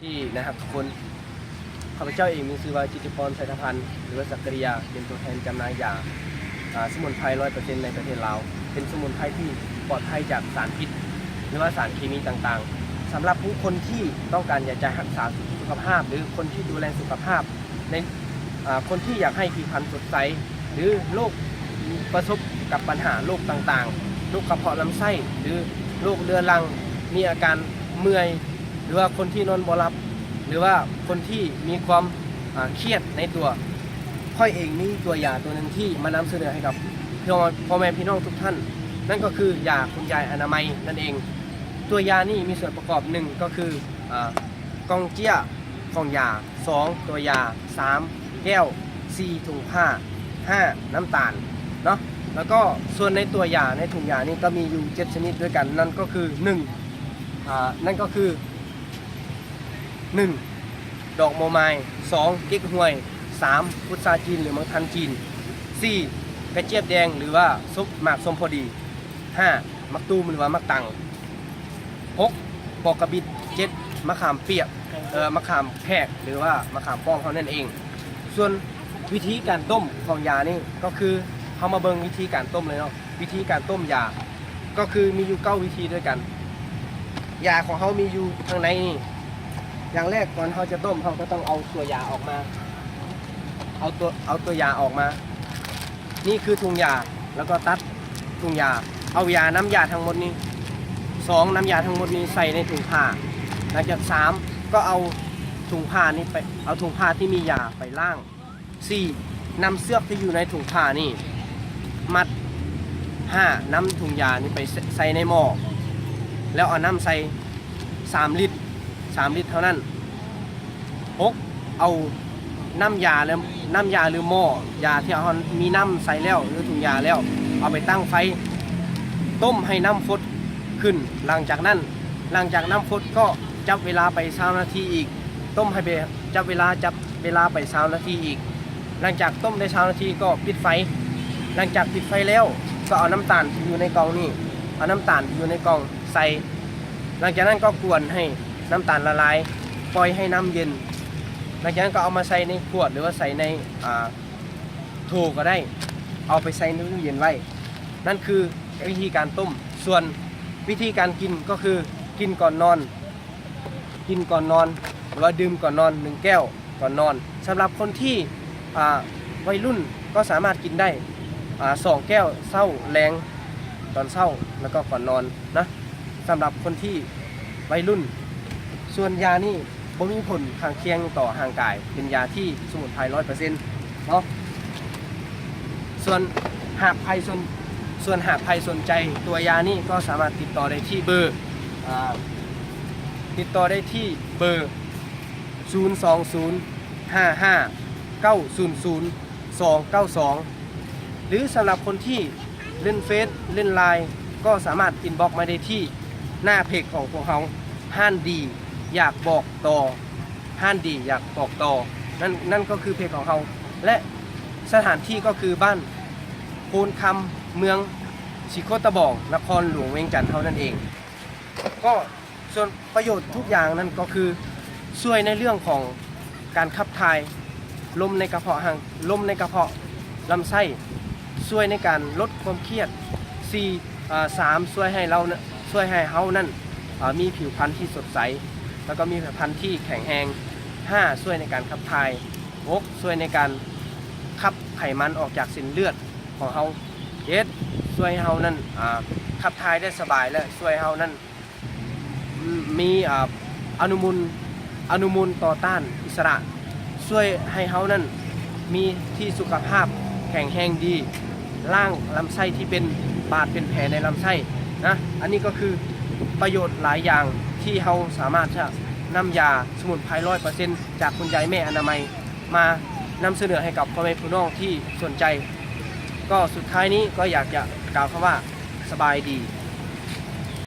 ที่นะครับทุกคนข้าพเจ้าเองมีชื่อว่าจิตติพร ไสถพันธ์หรือว่าสักกริยาเป็นตัวแทนจำหน่ายยาสมุนไพร 100% ในประเทศลาวเป็นสมุนไพรที่ปลอดภัยจากสารพิษหรือว่าสารเคมีต่างๆสำหรับผู้คนที่ต้องการอยากจะรักษาสุขภาพหรือคนที่ดูแลสุขภาพในคนที่อยากให้ผิวพรรณสดใสหรือโรคประสบกับปัญหาโรคต่างๆโรคกระเพาะลำไส้หรือโรคเรื้อรังมีอาการเมื่อยหรือว่าคนที่นอนบ่หลับหรือว่าคนที่มีความเครียดในตัวค่อยเองมีตัวยาตัวหนึ่งที่มานำเสนอให้กับพ่อแม่พี่น้องทุกท่านนั่นก็คือยาคุณยายอนามัยนั่นเองตัวยานี่มีส่วนประกอบ1ก็คือกองเจี้ยของยา2ตัวยา3แก้ว4ถุงผ้า5น้ำตาลเนาะแล้วก็ส่วนในตัวยาในถุงยานี่ก็มีอยู่7ชนิดด้วยกันนั่นก็คือนั่นก็คือ1ดอกโมไม2เก๊กฮวย3พุทราจีนหรือมังทันจีน4กระเจี๊ยบแดงหรือว่าซุปหมากส้มพอดี5มักตูมหรือว่ามักตัง6ปอกกระบิด7มะขามเปียกมะขามแขกหรือว่ามะขามป้องเขานั่นเองส่วนวิธีการต้มของยานี่ก็คือเขามาเบิ่งวิธีการต้มเลยเนาะวิธีการต้มยาก็คือมีอยู่9วิธีด้วยกันยาของเขามีอยู่ทางในนี่อย่างแรกก่อนเขาจะต้มเขาก็ต้องเอาตัวยาออกมาเอาตัวยาออกมานี่คือถุงยาแล้วก็ตัดถุงยาเอาน้ำยาทั้งหมดนี้น้ำยาทั้งหมดนี้ใส่ในถุงผ้าหลังจาก3ก็เอาถุงผ้านี้ไปเอาถุงผ้าที่มียาไปล้าง4นำเสื้อที่อยู่ในถุงผ้านี่มัด5นำถุงยานี้ไปใส่ในหม้อแล้วเอาน้ำใส่3 ลิตรเท่านั้น6เอาน้ำยาหรือหม้อยาที่เขามีน้ำใส่แล้วหรือถุงยาแล้วเอาไปตั้งไฟต้มให้น้ำฟดขึ้นหลังจากน้ำฟดก็จับเวลาไป20 นาทีอีกต้มให้ไปจับเวลาไป20 นาทีอีกหลังจากต้มได้20 นาทีก็ปิดไฟหลังจากปิดไฟแล้วก็เอาน้ำตาลที่อยู่ในกล่องนี่เอาน้ำตาลที่อยู่ในกล่องใส่หลังจากนั้นก็กวนให้น้ำตาลละลายปล่อยให้น้ำเย็นหลังจากนั้นก็เอามาใส่ในขวดหรือว่าใส่ในโถก็ได้เอาไปใส่ในตู้เย็นไว้นั่นคือวิธีการต้มส่วนวิธีการกินก็คือกินก่อนนอนหรือว่าดื่มก่อนนอน1 แก้วก่อนนอนสำหรับคนที่วัยรุ่นก็สามารถกินได้2 แก้วเช้าแรงตอนเช้าแล้วก็ก่อนนอนนะสำหรับคนที่วัยรุ่นส่วนยานี่บ่มีผลข้างเคียงต่อร่างกายเป็นยาที่สมุนไพร 100% เนาะส่วนหากใครสนใจตัวยานี่ก็สามารถติดต่อได้ที่เบอร์02055900292หรือสำหรับคนที่เล่นเฟซเล่นไลน์ก็สามารถอินบ็อกซ์มาได้ที่หน้าเพจของพวกเขาห้านดีอยากบอกต่อนั่นก็คือเพจของเขาและสถานที่ก็คือบ้านโพนคำเมืองสิโคตะบองนครหลวงเวียงจันทร์เท่านั้นเองก็ส่วนประโยชน์ทุกอย่างนั้นก็คือช่วยในเรื่องของการขับถ่ายลมในกระเพาะลำไส้ช่วยในการลดความเครียด3ช่วยให้เขานั้นมีผิวพรรณที่สดใสแล้วก็มีผิวพรรณที่แข็งแรง5ช่วยในการขับถ่าย6ช่วยในการขับไขมันออกจากเส้นเลือดของเขา7ช่วยให้เขานั้นขับถ่ายได้สบายและช่วยให้เขานั้นมีอนุมูลต่อต้านอิสระช่วยให้เขานั้นมีที่สุขภาพแข็งแรงดีล้างลำไส้ที่เป็นบาดเป็นแผลในลำไส้นะอันนี้ก็คือประโยชน์หลายอย่างที่เราสามารถจะนำยาสมุนไพร 100% จากคุณยายแม่อนามัยมานำเสนอให้กับพ่อแม่พี่น้องที่สนใจก็สุดท้ายนี้ก็อยากจะกล่าวคำว่าสบายดี